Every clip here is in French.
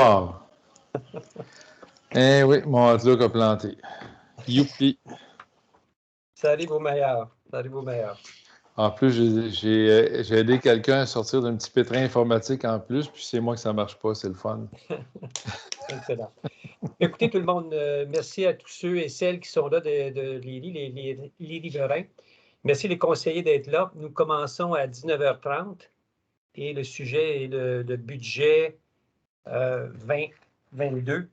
Bonsoir. Eh oui, mon Outlook a planté. Youpi. Ça arrive au meilleur. Ça arrive au meilleur. En plus, j'ai aidé quelqu'un à sortir d'un petit pétrin informatique en plus, puis c'est moi que ça ne marche pas, c'est le fun. Excellent. Écoutez tout le monde, merci à tous ceux et celles qui sont là de les riverains. Merci les conseillers d'être là. Nous commençons à 19h30 et le sujet est le budget 2022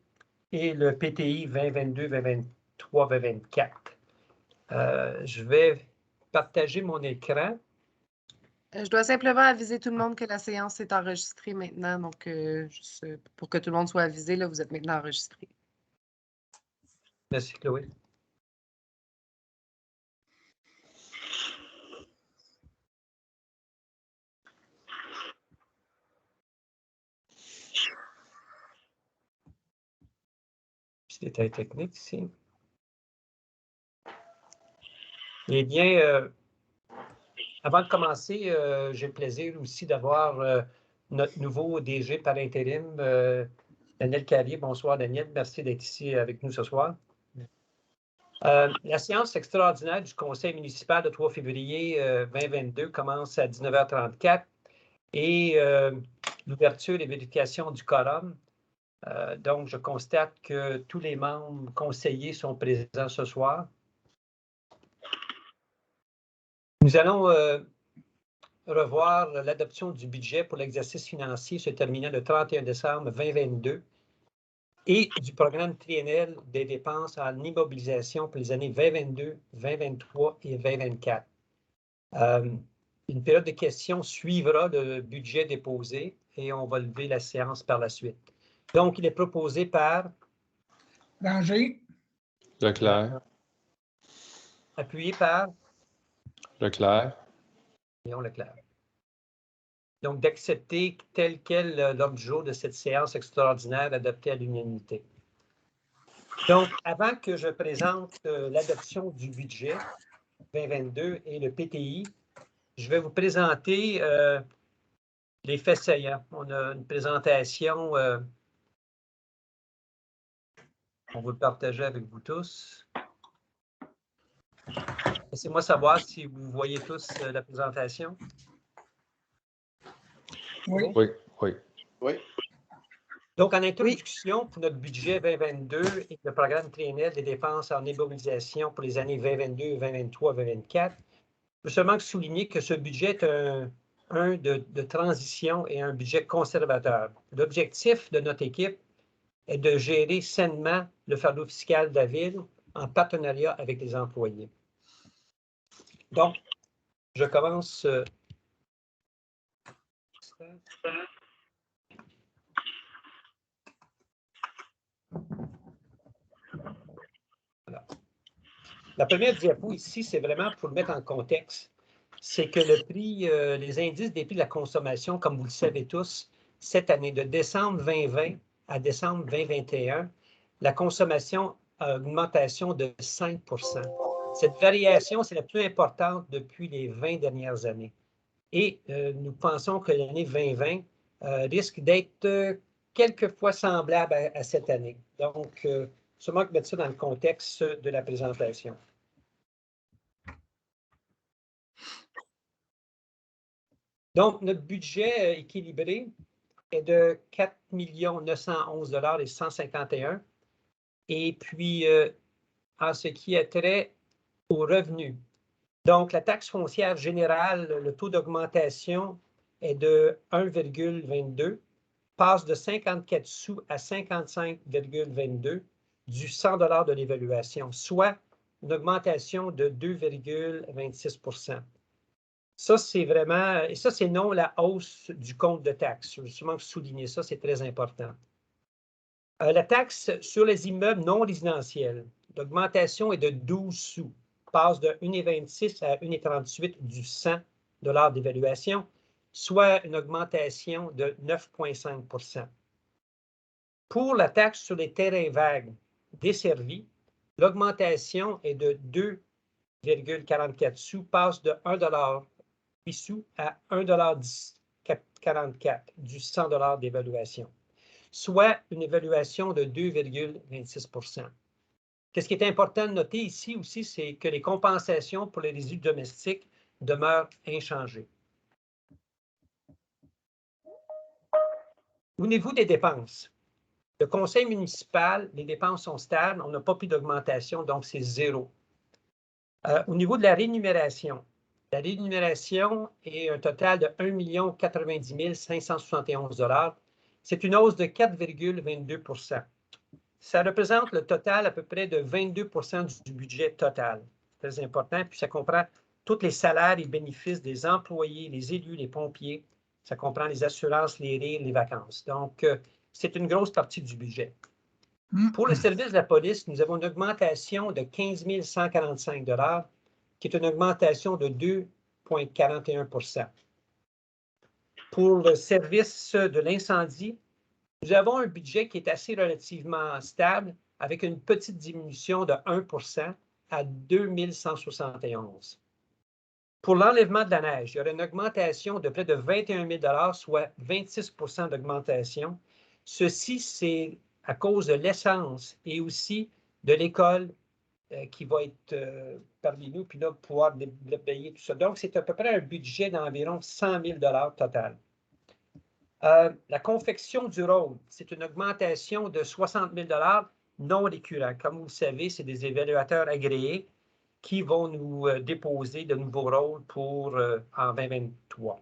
et le PTI 2022, 2023, 2024. Je vais partager mon écran. Je dois simplement aviser tout le monde que la séance est enregistrée maintenant. Donc, juste pour que tout le monde soit avisé, là, vous êtes maintenant enregistré. Merci, Chloé. Petit détail technique ici. Eh bien, avant de commencer, j'ai le plaisir aussi d'avoir notre nouveau DG par intérim, Daniel Carrier. Bonsoir, Daniel. Merci d'être ici avec nous ce soir. La séance extraordinaire du Conseil municipal de 3 février 2022 commence à 19h34 et l'ouverture et vérification du quorum. Donc, je constate que tous les membres conseillers sont présents ce soir. Nous allons revoir l'adoption du budget pour l'exercice financier se terminant le 31 décembre 2022 et du programme triennal des dépenses en immobilisation pour les années 2022, 2023 et 2024. Une période de questions suivra le budget déposé et on va lever la séance par la suite. Donc, il est proposé par Ranger. Leclerc. Appuyé par Leclerc. Léon Leclerc. Donc, d'accepter tel quel l'ordre du jour de cette séance extraordinaire adoptée à l'unanimité. Donc, avant que je présente l'adoption du budget 2022 et le PTI, je vais vous présenter les faits saillants. On a une présentation, on va le partager avec vous tous. Laissez-moi savoir si vous voyez tous la présentation. Oui. Oui, oui. Oui. Donc, en introduction, pour notre budget 2022 et le programme triennal des dépenses en immobilisation pour les années 2022, 2023, 2024, je veux seulement souligner que ce budget est un de transition et un budget conservateur. L'objectif de notre équipe est de gérer sainement le fardeau fiscal de la Ville en partenariat avec les employés. Donc, je commence. Voilà. La première diapo ici, c'est vraiment pour le mettre en contexte. C'est que le prix, les indices des prix de la consommation, comme vous le savez tous, cette année, de décembre 2020 à décembre 2021, la consommation a une augmentation de 5 %. Cette variation, c'est la plus importante depuis les 20 dernières années. Et nous pensons que l'année 2020 risque d'être quelquefois semblable à cette année. Donc, seulement que mettre ça dans le contexte de la présentation. Donc, notre budget équilibré est de 4 911 151. Et puis, en ce qui a trait aux revenus. Donc, la taxe foncière générale, le taux d'augmentation est de 1,22, passe de 54 sous à 55,22 du 100 $ de l'évaluation, soit une augmentation de 2,26 %. Ça, c'est vraiment, et ça, c'est non la hausse du compte de taxe. Je veux sûrement souligner ça, c'est très important. La taxe sur les immeubles non résidentiels, l'augmentation est de 12 sous, passe de 1,26 à 1,38 du 100 $ d'évaluation, soit une augmentation de 9,5 %. Pour la taxe sur les terrains vagues desservis, l'augmentation est de 2,44 sous, passe de 1,08 $ à 1,44 $ du 100 $ d'évaluation. soit une évaluation de 2,26 %. Ce qui est important de noter ici aussi, c'est que les compensations pour les résidus domestiques demeurent inchangées. Au niveau des dépenses, le conseil municipal, les dépenses sont stables, on n'a pas plus d'augmentation, donc c'est zéro. Au niveau de la rémunération est un total de 1 090 571 $. C'est une hausse de 4,22 %. Ça représente le total à peu près de 22 % du budget total. C'est très important. Puis ça comprend tous les salaires et bénéfices des employés, les élus, les pompiers. Ça comprend les assurances, les rires, les vacances. Donc, c'est une grosse partie du budget. Pour le service de la police, nous avons une augmentation de 15 145 $, qui est une augmentation de 2,41 %. Pour le service de l'incendie, nous avons un budget qui est assez relativement stable, avec une petite diminution de 1 % à 2 171. Pour l'enlèvement de la neige, il y aura une augmentation de près de 21 000 $, soit 26 % d'augmentation. Ceci, c'est à cause de l'essence et aussi de l'école qui va être parmi nous, puis là, pouvoir payer tout ça. Donc, c'est à peu près un budget d'environ 100 000 $ total. La confection du rôle, c'est une augmentation de 60 000 $ non récurrents. Comme vous le savez, c'est des évaluateurs agréés qui vont nous déposer de nouveaux rôles pour en 2023.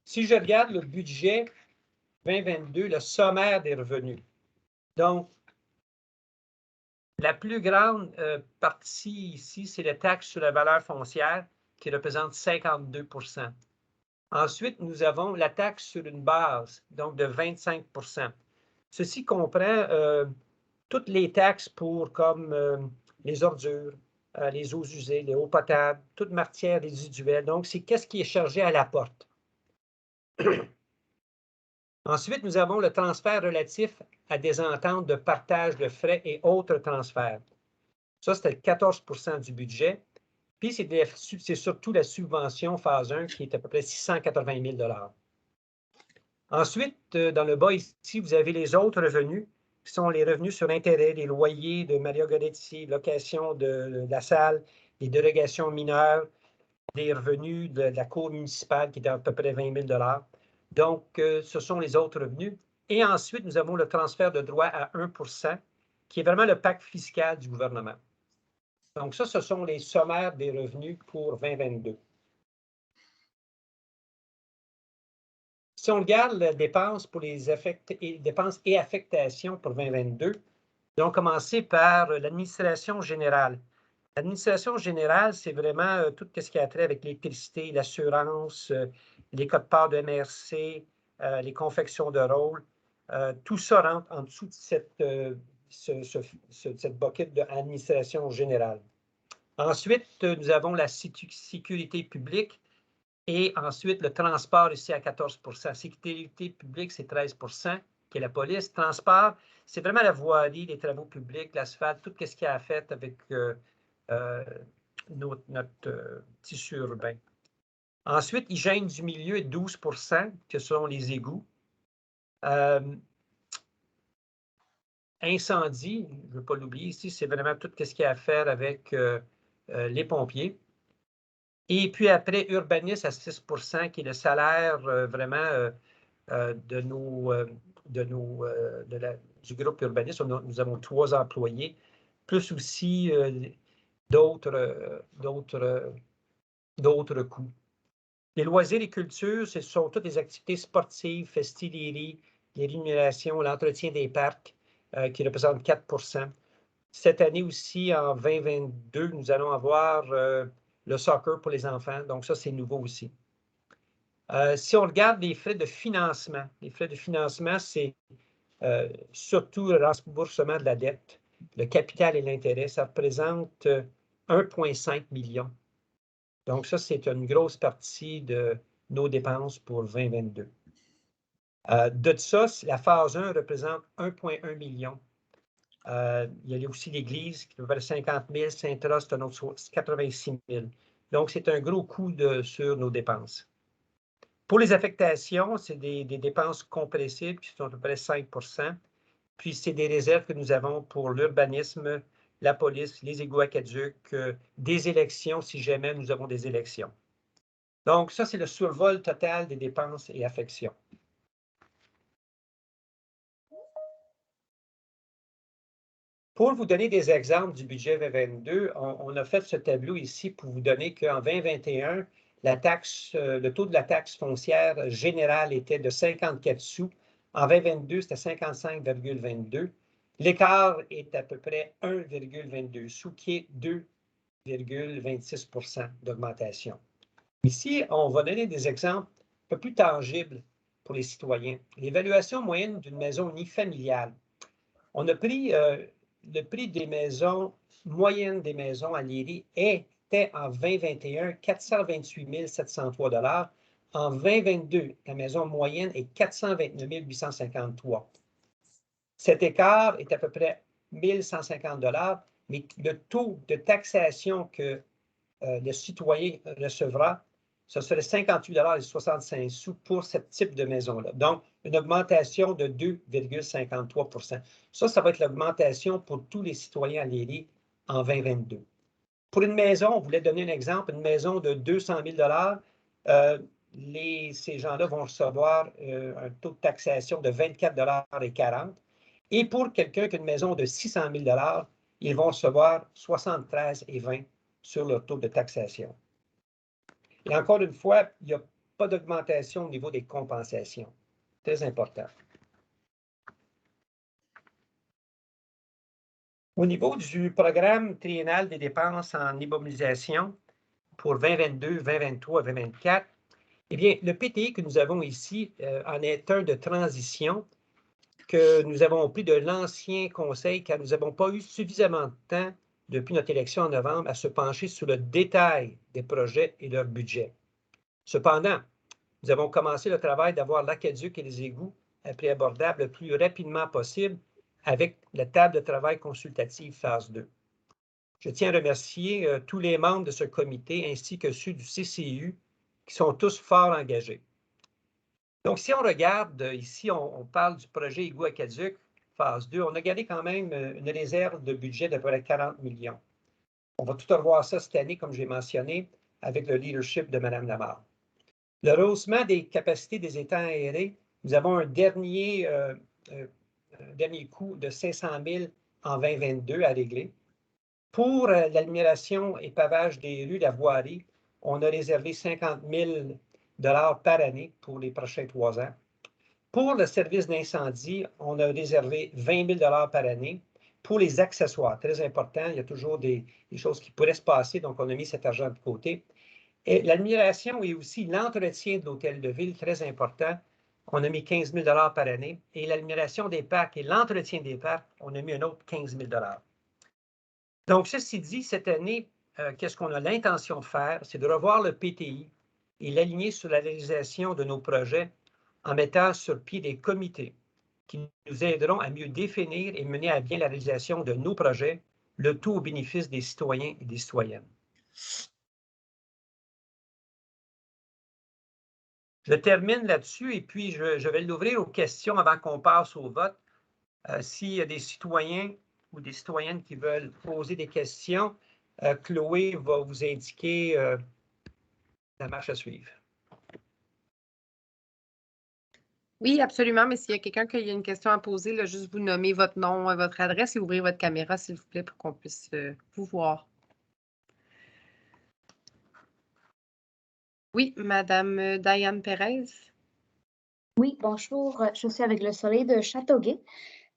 Si je regarde le budget 2022, le sommaire des revenus. Donc, la plus grande partie ici, c'est la taxe sur la valeur foncière qui représente 52 %. Ensuite, nous avons la taxe sur une base, donc de 25 %. Ceci comprend toutes les taxes pour comme les ordures, les eaux usées, les eaux potables, toute matière résiduelle. Donc, c'est qu'est-ce qui est chargé à la porte. Ensuite, nous avons le transfert relatif à des ententes de partage de frais et autres transferts. Ça, c'était 14 % du budget. Puis, c'est surtout la subvention phase 1 qui est à peu près 680 000 $. Ensuite, dans le bas ici, vous avez les autres revenus, qui sont les revenus sur intérêt, les loyers de Maria Goretti, location de la salle, les dérogations mineures, des revenus de la cour municipale qui est à peu près 20 000 $. Donc, ce sont les autres revenus. Et ensuite, nous avons le transfert de droit à 1 %, qui est vraiment le pacte fiscal du gouvernement. Donc, ça, ce sont les sommaires des revenus pour 2022. Si on regarde les dépenses pour les dépenses et affectations pour 2022, nous allons commencer par l'administration générale. L'administration générale, c'est vraiment tout ce qui a trait avec l'électricité, l'assurance, les codes-parts de MRC, les confections de rôles. Tout ça rentre en dessous de cette bucket de l'administration générale. Ensuite, nous avons la sécurité publique et ensuite le transport ici à 14 %. Sécurité publique, c'est 13 % qui est la police. Transport, c'est vraiment la voirie, les travaux publics, l'asphalte, tout ce qui a à faire avec notre tissu urbain. Ensuite, hygiène du milieu, 12 %, que sont les égouts. Incendie, je ne veux pas l'oublier ici, c'est vraiment tout ce qui a à faire avec les pompiers. Et puis après, urbanisme à 6 %, qui est le salaire vraiment du groupe urbanisme. Nous avons 3 employés, plus aussi d'autres coûts. Les loisirs et culture, ce sont toutes les activités sportives, festilleries, les rémunérations, l'entretien des parcs, qui représentent 4 %. Cette année aussi, en 2022, nous allons avoir le soccer pour les enfants. Donc, ça, c'est nouveau aussi. Si on regarde les frais de financement, c'est surtout le remboursement de la dette, le capital et l'intérêt. Ça représente 1,5 million. Donc, ça, c'est une grosse partie de nos dépenses pour 2022. De ça, la phase 1 représente 1,1 million. Il y a aussi l'Église qui peut faire 50 000, Saint-Roch, c'est un autre 86 000. Donc, c'est un gros coût sur nos dépenses. Pour les affectations, c'est des dépenses compressibles qui sont à peu près 5 %. Puis, c'est des réserves que nous avons pour l'urbanisme, la police, les égouts aqueducs, des élections si jamais nous avons des élections. Donc, ça, c'est le survol total des dépenses et affections. Pour vous donner des exemples du budget 2022, on a fait ce tableau ici pour vous donner qu'en 2021, le taux de la taxe foncière générale était de 54 sous. En 2022, c'était 55,22. L'écart est à peu près 1,22 sous, qui est 2,26 % d'augmentation. Ici, on va donner des exemples un peu plus tangibles pour les citoyens. L'évaluation moyenne d'une maison unifamiliale. On a pris le prix des maisons, moyenne des maisons à Léry était en 2021 428 703 $. En 2022, la maison moyenne est 429 853. Cet écart est à peu près 1 150 $, mais le taux de taxation que le citoyen recevra, ce serait 58,65 $ pour ce type de maison-là. Donc, une augmentation de 2,53 %. Ça va être l'augmentation pour tous les citoyens à Léry en 2022. Pour une maison, on voulait donner un exemple, une maison de 200 000 $, ces gens-là vont recevoir un taux de taxation de 24,40 $. Et pour quelqu'un qui a une maison de 600 000 $, ils vont recevoir 73,20 $ sur leur taux de taxation. Et encore une fois, il n'y a pas d'augmentation au niveau des compensations. Très important. Au niveau du programme triennal des dépenses en immobilisation pour 2022, 2023 et 2024, eh bien, le PTI que nous avons ici en est un de transition que nous avons pris de l'ancien conseil car nous n'avons pas eu suffisamment de temps depuis notre élection en novembre à se pencher sur le détail des projets et leur budget. Cependant, nous avons commencé le travail d'avoir l'aqueduc et les égouts à prix abordable le plus rapidement possible avec la table de travail consultative phase 2. Je tiens à remercier tous les membres de ce comité ainsi que ceux du CCU qui sont tous fort engagés. Donc, si on regarde ici, on parle du projet égout aqueduc phase 2, on a gardé quand même une réserve de budget d'à peu près 40 millions. On va tout revoir ça cette année, comme j'ai mentionné, avec le leadership de Mme Lamarre. Le rehaussement des capacités des étangs aérés, nous avons un dernier coût de 500 000 en 2022 à régler. Pour l'admiration et pavage des rues, la voirie, on a réservé 50 000 $ par année pour les prochains 3 ans. Pour le service d'incendie, on a réservé 20 000 $ par année. Pour les accessoires, très important, il y a toujours des choses qui pourraient se passer, donc on a mis cet argent de côté. Et l'admiration et aussi l'entretien de l'hôtel de ville, très important. On a mis 15 000 $ par année. Et l'admiration des parcs et l'entretien des parcs, on a mis un autre 15 000 $. Donc, ceci dit, cette année, qu'est-ce qu'on a l'intention de faire? C'est de revoir le PTI et l'aligner sur la réalisation de nos projets en mettant sur pied des comités qui nous aideront à mieux définir et mener à bien la réalisation de nos projets, le tout au bénéfice des citoyens et des citoyennes. Je termine là-dessus et puis je vais l'ouvrir aux questions avant qu'on passe au vote. S'il y a des citoyens ou des citoyennes qui veulent poser des questions, Chloé va vous indiquer la marche à suivre. Oui, absolument, mais s'il y a quelqu'un qui a une question à poser, là, juste vous nommer votre nom, votre adresse et ouvrir votre caméra, s'il vous plaît, pour qu'on puisse vous voir. Oui, Madame Diane Pérez. Oui, bonjour, je suis avec le Soleil de Châteauguay.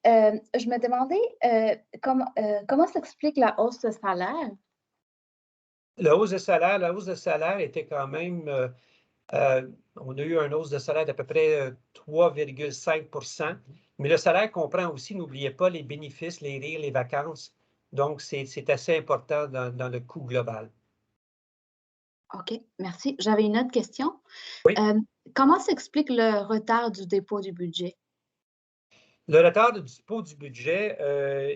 Je me demandais comment s'explique la hausse de salaire? La hausse de salaire était quand même, on a eu une hausse de salaire d'à peu près 3,5 %, mais le salaire comprend aussi, n'oubliez pas, les bénéfices, les rires, les vacances. Donc, c'est assez important dans le coût global. OK, merci. J'avais une autre question. Oui. Comment s'explique le retard du dépôt du budget? Le retard du dépôt du budget,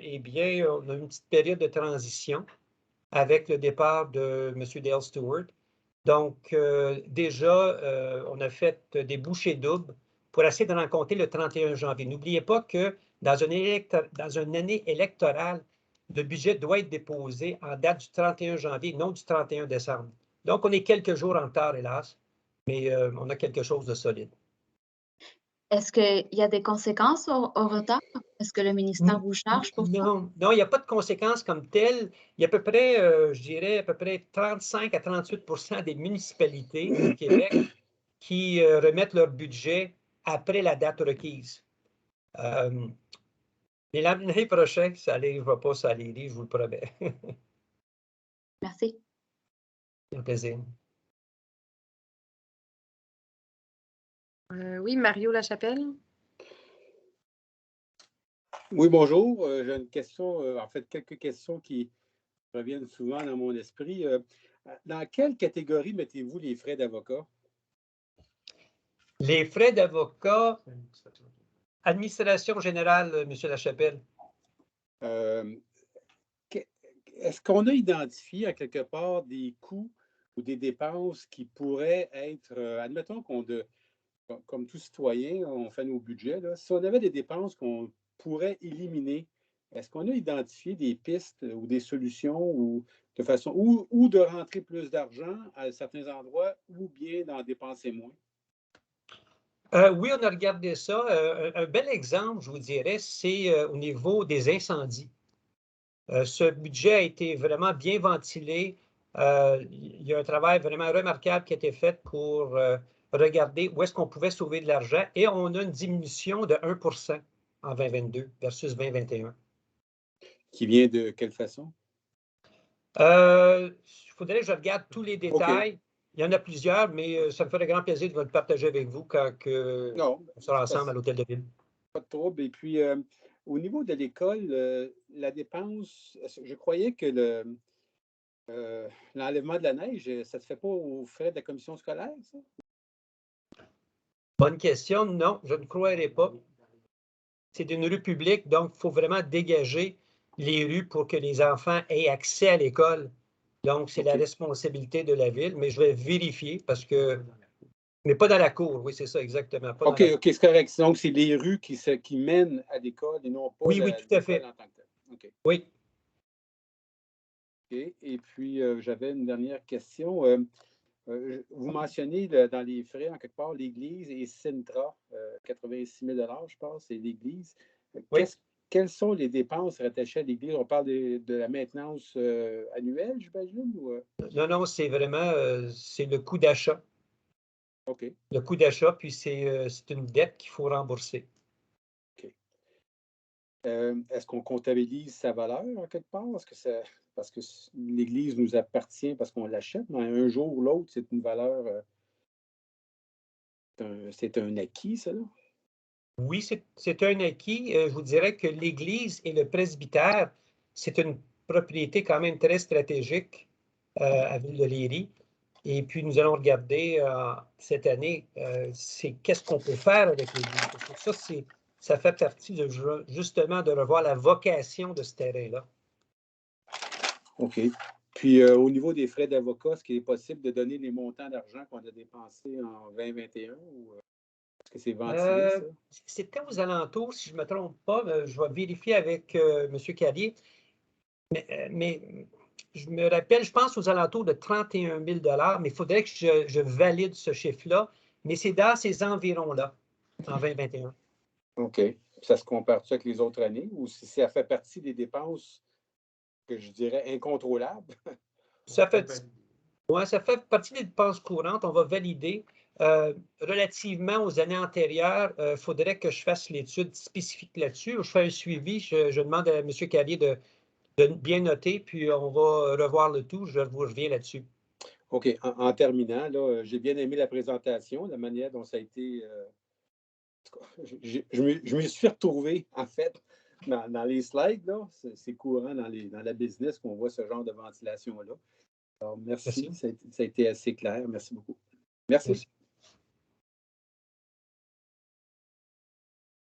eh bien, on a une petite période de transition. avec le départ de M. Dale Stewart. Donc, déjà, on a fait des bouchées doubles pour essayer de rencontrer le 31 janvier. N'oubliez pas que dans une année électorale, le budget doit être déposé en date du 31 janvier, non du 31 décembre. Donc, on est quelques jours en retard, hélas, mais on a quelque chose de solide. Est-ce qu'il y a des conséquences au retard? Est-ce que le ministère vous charge pour ça? Non, il n'y a pas de conséquences comme telles. Il y a à peu près, je dirais, à peu près 35 à 38 des municipalités du Québec qui remettent leur budget après la date requise. Mais l'année prochaine, ça n'arrivera pas, ça allait, je vous le promets. Merci. C'est un plaisir. Oui, Mario Lachapelle. Oui, bonjour. J'ai une question, en fait, quelques questions qui reviennent souvent dans mon esprit. Dans quelle catégorie mettez-vous les frais d'avocat? Les frais d'avocat, administration générale, M. Lachapelle. Est-ce qu'on a identifié à quelque part des coûts ou des dépenses qui pourraient être, admettons comme tout citoyen, on fait nos budgets, là, si on avait des dépenses qu'on pourrait éliminer, est-ce qu'on a identifié des pistes ou des solutions ou de façon ou de rentrer plus d'argent à certains endroits ou bien d'en dépenser moins? Oui, on a regardé ça. Un bel exemple, je vous dirais, c'est au niveau des incendies. Ce budget a été vraiment bien ventilé. Il y a un travail vraiment remarquable qui a été fait pour regarder où est-ce qu'on pouvait sauver de l'argent et on a une diminution de 1 en 2022 versus 2021. Qui vient de quelle façon? Il faudrait que je regarde tous les détails. Okay. Il y en a plusieurs, mais ça me ferait grand plaisir de le partager avec vous quand on sera ensemble à l'Hôtel de Ville. Pas de trouble. Et puis, au niveau de l'école, la dépense, je croyais que l'enlèvement de la neige, ça ne se fait pas aux frais de la commission scolaire, ça? Bonne question. Non, je ne croirais pas. C'est une rue publique, donc il faut vraiment dégager les rues pour que les enfants aient accès à l'école. Donc, c'est la responsabilité de la ville, mais je vais vérifier parce que. Mais pas dans la cour, oui, c'est ça, exactement. Pas OK, c'est correct. Donc, c'est les rues qui mènent à l'école et non pas oui, tout à fait. l'école en tant que telle. OK. Oui. OK. Et puis, j'avais une dernière question. Vous mentionnez dans les frais, en quelque part, l'Église et Sintra, 86 000 je pense, c'est l'Église. Oui. Quelles sont les dépenses rattachées à l'Église? On parle de la maintenance annuelle, j'imagine? Non, c'est vraiment c'est le coût d'achat. OK. Le coût d'achat, puis c'est une dette qu'il faut rembourser. OK. Est-ce qu'on comptabilise sa valeur, en quelque part? Parce que l'Église nous appartient parce qu'on l'achète, mais un jour ou l'autre, c'est une valeur, c'est un acquis, ça, là? Oui, c'est un acquis. Je vous dirais que l'Église et le presbytère, c'est une propriété quand même très stratégique à Ville de Léry. Et puis, nous allons regarder cette année, c'est qu'est-ce qu'on peut faire avec l'Église. Parce que ça fait partie justement de revoir la vocation de ce terrain-là. OK. Puis, au niveau des frais d'avocat, est-ce qu'il est possible de donner les montants d'argent qu'on a dépensés en 2021 ou est-ce que c'est ventilé, ça? C'était aux alentours, si je ne me trompe pas, je vais vérifier avec M. Carrier, mais je me rappelle, je pense aux alentours de 31 000 mais il faudrait que je valide ce chiffre-là, mais c'est dans ces environs-là, en 2021. OK. Ça se compare-tu avec les autres années ou si ça fait partie des dépenses que je dirais incontrôlables? Ça fait partie des dépenses courantes. On va valider. Relativement aux années antérieures, il faudrait que je fasse l'étude spécifique là-dessus. Je fais un suivi. Je demande à M. Carrier de bien noter, puis on va revoir le tout. Je vous reviens là-dessus. OK. En terminant, là, j'ai bien aimé la présentation, la manière dont ça a été. Je me suis retrouvé, en fait, dans les slides. Là, c'est courant dans la business qu'on voit ce genre de ventilation-là. Alors, merci. Ça a été assez clair. Merci beaucoup. Merci.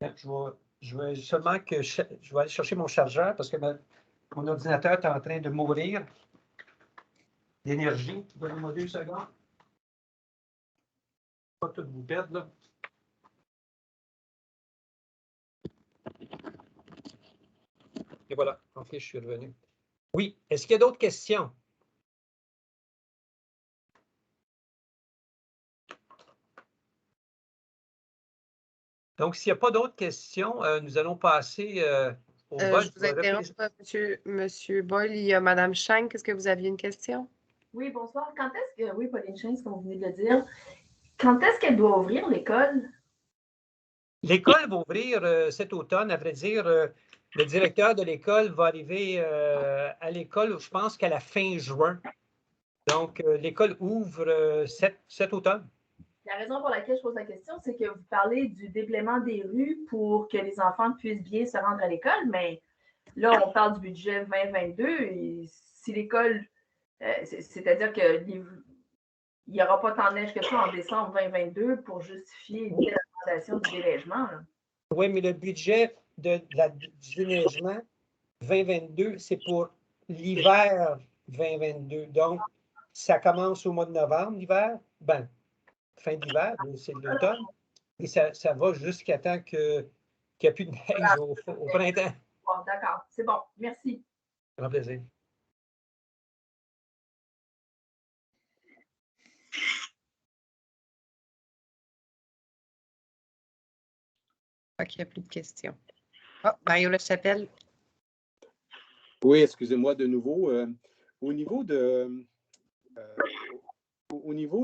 Je vais seulement que je vais aller chercher mon chargeur parce que mon ordinateur est en train de mourir. d'énergie. Donnez-moi 2 secondes. Pas tout vous perdre, là. Et voilà, en fait, je suis revenu. Oui, est-ce qu'il y a d'autres questions? Donc, s'il n'y a pas d'autres questions, nous allons passer au vote. Je vous interromps, Monsieur Boyle. Il y a Mme Shank. Est-ce que vous aviez une question? Oui, bonsoir. Quand est-ce que, oui, Pauline Chaise, comme vous venez de le dire, quand est-ce qu'elle doit ouvrir l'école? L'école va ouvrir cet automne. À vrai dire, le directeur de l'école va arriver à l'école, je pense qu'à la fin juin. Donc, l'école ouvre cet automne. La raison pour laquelle je pose la question, c'est que vous parlez du déblaiement des rues pour que les enfants puissent bien se rendre à l'école, mais là, on parle du budget 2022. Et si l'école, c'est-à-dire qu'il n'y aura pas tant de neige que ça en décembre 2022 pour justifier une telle augmentation du déneigement. Là. Oui, mais le budget du déneigement 2022, c'est pour l'hiver 2022. Donc, ça commence au mois de novembre, l'hiver. Ben, fin d'hiver, c'est l'automne. Et ça va jusqu'à temps qu'il n'y ait plus de neige au printemps. Bon, d'accord, c'est bon. Merci. Grand plaisir. Je crois qu'il n'y a plus de questions. Ah, Mario Lechapelle. Oui, excusez-moi de nouveau. Au niveau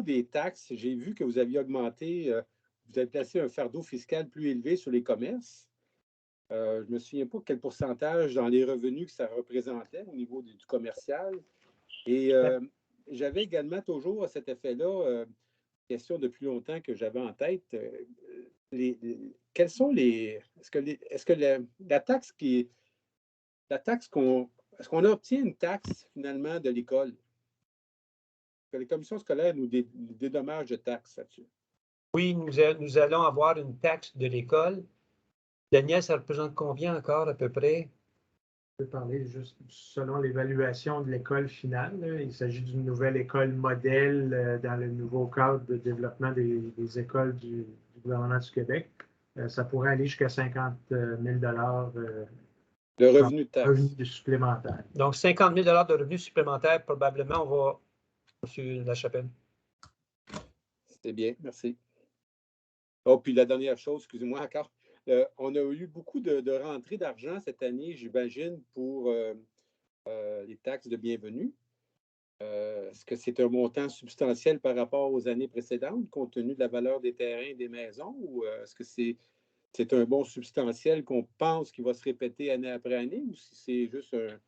des taxes, j'ai vu que vous aviez augmenté, vous avez placé un fardeau fiscal plus élevé sur les commerces. Je ne me souviens pas quel pourcentage dans les revenus que ça représentait au niveau du commercial. Et j'avais également toujours à cet effet-là, question depuis longtemps que j'avais en tête. Quels sont les. Est-ce que la taxe qui. La taxe qu'on. Est-ce qu'on obtient une taxe finalement de l'école? Que les commissions scolaires nous dédommagent de taxes là-dessus. Oui, nous allons avoir une taxe de l'école. Daniel, ça représente combien encore à peu près? Je peux parler juste selon l'évaluation de l'école finale. Là. Il s'agit d'une nouvelle école modèle dans le nouveau cadre de développement des écoles du gouvernement du Québec. Ça pourrait aller jusqu'à 50 000 de revenus de taxes. Revenus supplémentaires. Donc, 50 000 de revenus supplémentaires, probablement, on va, M. Lachapelle. C'est bien, merci. Oh, puis la dernière chose, excusez-moi encore. On a eu beaucoup de rentrées d'argent cette année, j'imagine, pour les taxes de bienvenue. Est-ce que c'est un montant substantiel par rapport aux années précédentes, compte tenu de la valeur des terrains et des maisons, ou est-ce que c'est un bon substantiel qu'on pense qu'il va se répéter année après année, ou si c'est juste un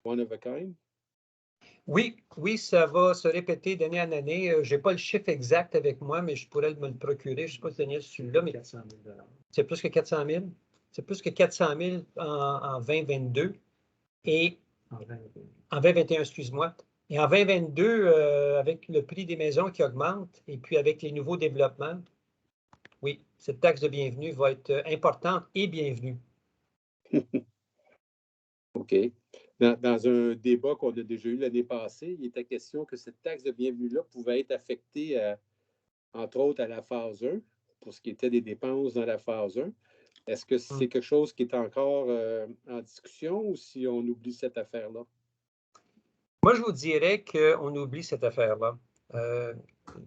one of a kind? Oui, ça va se répéter d'année en année. Je n'ai pas le chiffre exact avec moi, mais je pourrais me le procurer. Je ne sais pas si Daniel est celui-là, mais 400 000 c'est plus que 400 000. C'est plus que 400 000 en 2022 et en 2021, excuse-moi. Et en 2022, avec le prix des maisons qui augmente et puis avec les nouveaux développements, oui, cette taxe de bienvenue va être importante et bienvenue. OK. Dans un débat qu'on a déjà eu l'année passée, il était question que cette taxe de bienvenue-là pouvait être affectée, entre autres, à la phase 1, pour ce qui était des dépenses dans la phase 1. Est-ce que c'est quelque chose qui est encore en discussion ou si on oublie cette affaire-là? Moi, je vous dirais qu'on oublie cette affaire-là.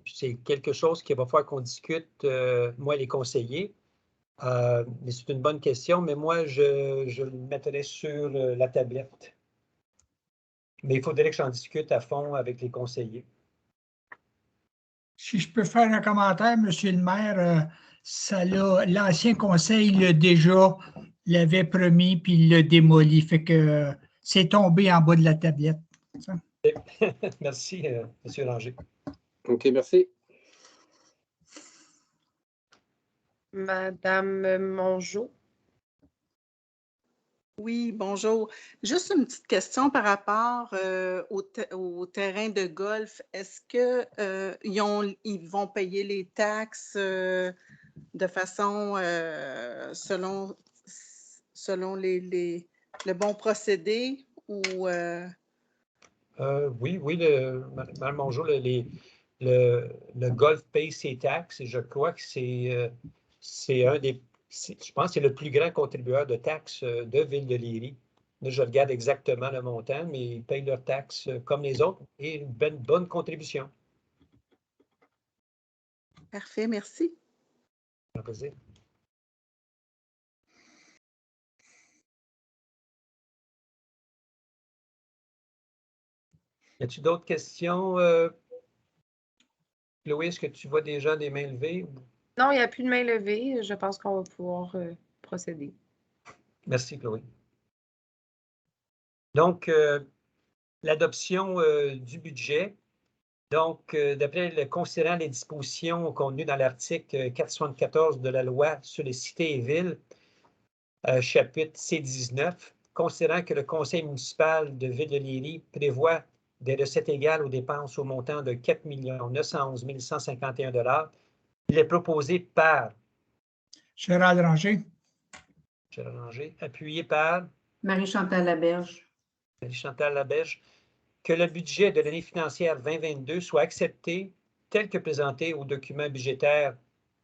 C'est quelque chose qu'il va falloir qu'on discute, moi et les conseillers. Mais c'est une bonne question, mais moi, je le mettrais sur la tablette. Mais il faudrait que j'en discute à fond avec les conseillers. Si je peux faire un commentaire, Monsieur le maire, l'ancien conseil l'avait promis puis il l'a démoli. Fait que c'est tombé en bas de la tablette. Ça. Merci, M. Langer. OK, merci. Madame Mongeau. Oui, bonjour. Juste une petite question par rapport au terrain de golf. Est-ce qu'ils vont payer les taxes de façon selon le bon procédé ou Oui, Mme Mongeau, le Gulf paye ses taxes et je crois que c'est un des, je pense que c'est le plus grand contribueur de taxes de Ville de Léry. Là, je regarde exactement le montant, mais ils payent leurs taxes comme les autres et une bonne contribution. Parfait, merci. Un plaisir. Y a-t-il d'autres questions? Chloé, est-ce que tu vois déjà des mains levées? Non, il n'y a plus de main levée. Je pense qu'on va pouvoir procéder. Merci, Chloé. Donc, l'adoption du budget. Donc, considérant les dispositions contenues dans l'article 474 de la loi sur les cités et villes, chapitre C19, considérant que le conseil municipal de Ville de Léry prévoit des recettes égales aux dépenses au montant de 4 911 151 $, il est proposé par Gérald Ranger. Gérald Ranger, appuyé par Marie-Chantal Laberge. Marie-Chantal Laberge, que le budget de l'année financière 2022 soit accepté tel que présenté au document budgétaire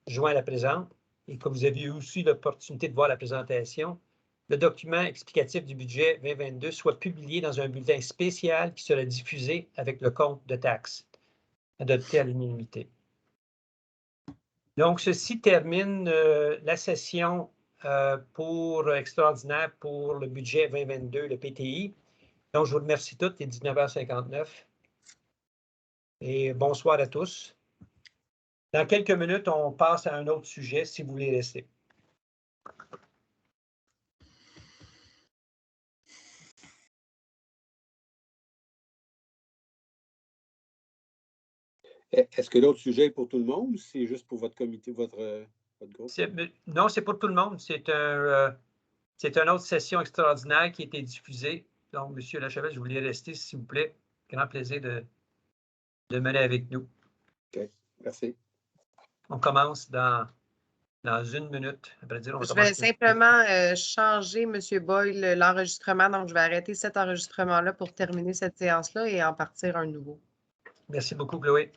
joint à la présente, et que vous aviez aussi l'opportunité de voir la présentation. Le document explicatif du budget 2022 soit publié dans un bulletin spécial qui sera diffusé avec le compte de taxes, adopté à l'unanimité. Donc, ceci termine la session extraordinaire pour le budget 2022, le PTI. Donc, je vous remercie toutes, il est 19h59. Et bonsoir à tous. Dans quelques minutes, on passe à un autre sujet, si vous voulez rester. Est-ce que l'autre sujet est pour tout le monde ou c'est juste pour votre comité, votre groupe? Non, c'est pour tout le monde. C'est une autre session extraordinaire qui a été diffusée. Donc, M. Lachapelle, je voulais rester, s'il vous plaît. Grand plaisir de mener avec nous. OK, merci. On commence dans 1 minute. Après dire, je vais simplement changer, M. Boyle, l'enregistrement. Donc, je vais arrêter cet enregistrement-là pour terminer cette séance-là et en partir un nouveau. Merci beaucoup, Chloé.